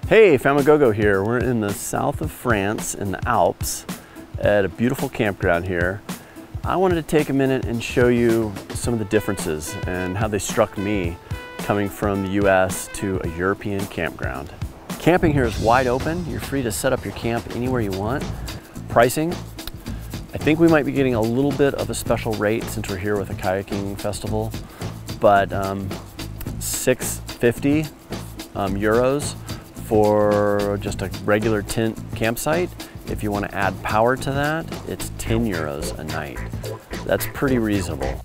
Hey, Famagogo here. We're in the south of France in the Alps at a beautiful campground here. I wanted to take a minute and show you some of the differences and how they struck me coming from the US to a European campground. Camping here is wide open. You're free to set up your camp anywhere you want. Pricing, I think we might be getting a little bit of a special rate since we're here with a kayaking festival, but €650 euros for just a regular tent campsite. If you want to add power to that, it's 10 euros a night. That's pretty reasonable.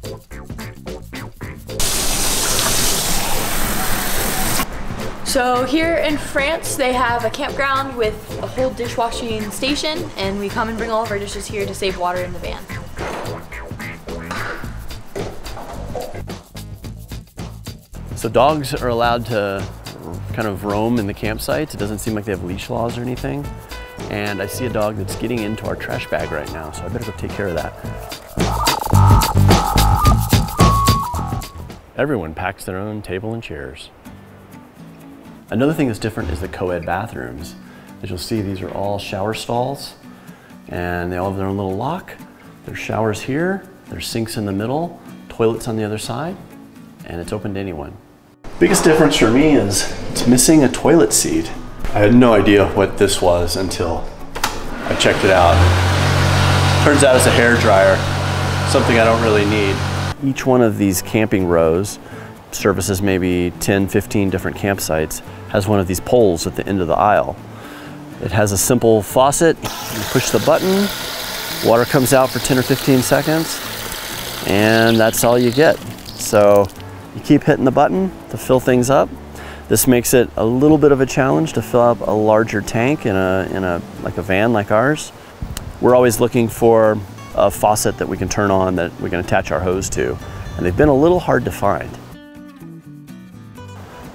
So here in France, they have a campground with a whole dishwashing station, and we come and bring all of our dishes here to save water in the van. So dogs are allowed to kind of roam in the campsites. It doesn't seem like they have leash laws or anything. And I see a dog that's getting into our trash bag right now, so I better go take care of that. Everyone packs their own table and chairs. Another thing that's different is the co-ed bathrooms. As you'll see, these are all shower stalls, and they all have their own little lock. There's showers here, there's sinks in the middle, toilets on the other side, and it's open to anyone. Biggest difference for me is it's missing a toilet seat. I had no idea what this was until I checked it out. Turns out it's a hair dryer, something I don't really need. Each one of these camping rows services maybe 10, 15 different campsites, has one of these poles at the end of the aisle. It has a simple faucet. You push the button, water comes out for 10 or 15 seconds, and that's all you get. So you keep hitting the button to fill things up. This makes it a little bit of a challenge to fill up a larger tank in a van like ours. We're always looking for a faucet that we can turn on that we can attach our hose to, and they've been a little hard to find.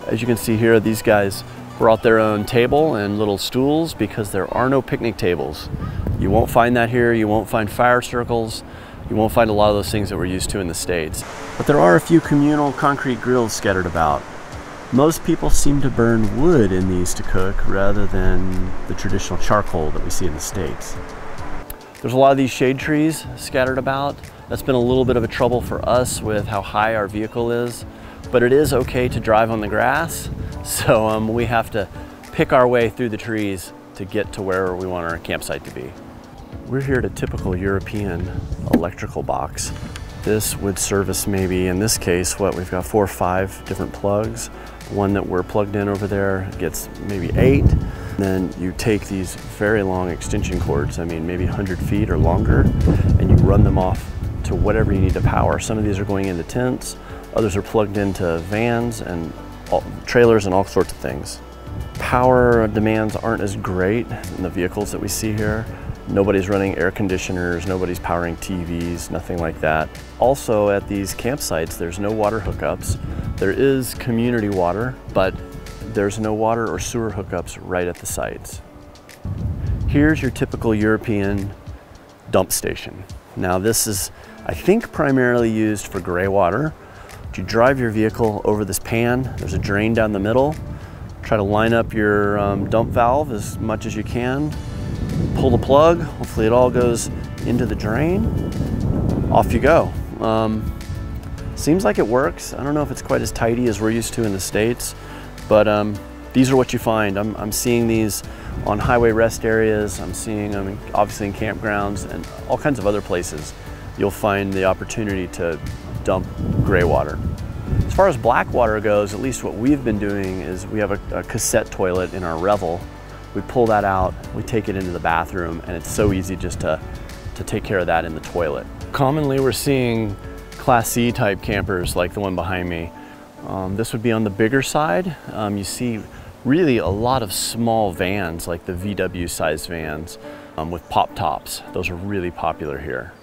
As you can see here, these guys brought their own table and little stools because there are no picnic tables. You won't find that here. You won't find fire circles. You won't find a lot of those things that we're used to in the States. But there are a few communal concrete grills scattered about. Most people seem to burn wood in these to cook rather than the traditional charcoal that we see in the States. There's a lot of these shade trees scattered about. That's been a little bit of a trouble for us with how high our vehicle is, but it is okay to drive on the grass. So we have to pick our way through the trees to get to where we want our campsite to be. We're here at a typical European electrical box. This would service maybe, in this case, we've got 4 or 5 different plugs. One that we're plugged in over there gets maybe 8. Then you take these very long extension cords, I mean maybe 100 feet or longer, and you run them off to whatever you need to power. Some of these are going into tents, others are plugged into vans and trailers and all sorts of things. Power demands aren't as great in the vehicles that we see here. Nobody's running air conditioners, nobody's powering TVs, nothing like that. Also at these campsites, there's no water hookups. There is community water, but there's no water or sewer hookups right at the sites. Here's your typical European dump station. Now this is, I think, primarily used for gray water. You drive your vehicle over this pan, there's a drain down the middle. Try to line up your dump valve as much as you can. Pull the plug, hopefully it all goes into the drain. Off you go. Seems like it works. I don't know if it's quite as tidy as we're used to in the States, but these are what you find. I'm seeing these on highway rest areas. I'm seeing them obviously in campgrounds and all kinds of other places. You'll find the opportunity to dump gray water. As far as black water goes, at least what we've been doing is we have a cassette toilet in our Revel. We pull that out, we take it into the bathroom, and it's so easy just to take care of that in the toilet. Commonly we're seeing Class C type campers like the one behind me. This would be on the bigger side. You see really a lot of small vans like the VW size vans with pop tops. Those are really popular here.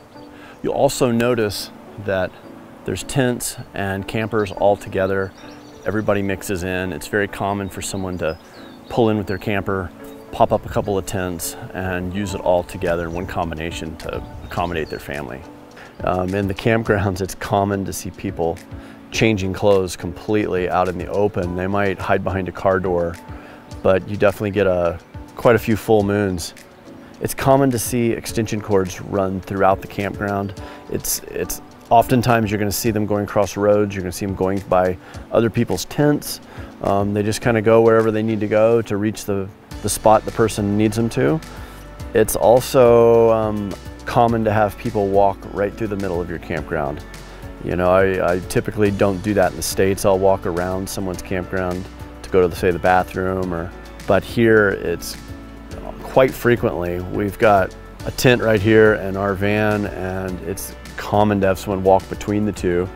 You'll also notice that there's tents and campers all together. Everybody mixes in. It's very common for someone to pull in with their camper, pop up a couple of tents, and use it all together in one combination to accommodate their family. In the campgrounds, it's common to see people changing clothes completely out in the open. They might hide behind a car door but you definitely get quite a few full moons. It's common to see extension cords run throughout the campground. It's oftentimes you're going to see them going across roads, you're going to see them going by other people's tents. They just kind of go wherever they need to go to reach the spot the person needs them to. It's also common to have people walk right through the middle of your campground. You know, I typically don't do that in the States. I'll walk around someone's campground to go to, say, the bathroom, but here it's quite frequently. We've got a tent right here and our van, and it's common to have someone walk between the two.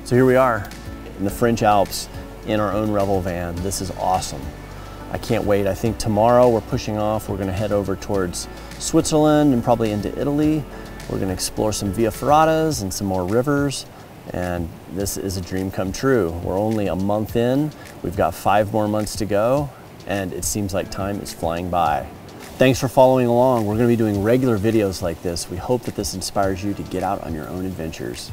So here we are in the French Alps in our own Revel van. This is awesome. I can't wait. I think tomorrow we're pushing off. We're gonna head over towards Switzerland and probably into Italy. We're gonna explore some Via Ferratas and some more rivers. And this is a dream come true. We're only a month in. We've got 5 more months to go, and it seems like time is flying by. Thanks for following along. We're gonna be doing regular videos like this. We hope that this inspires you to get out on your own adventures.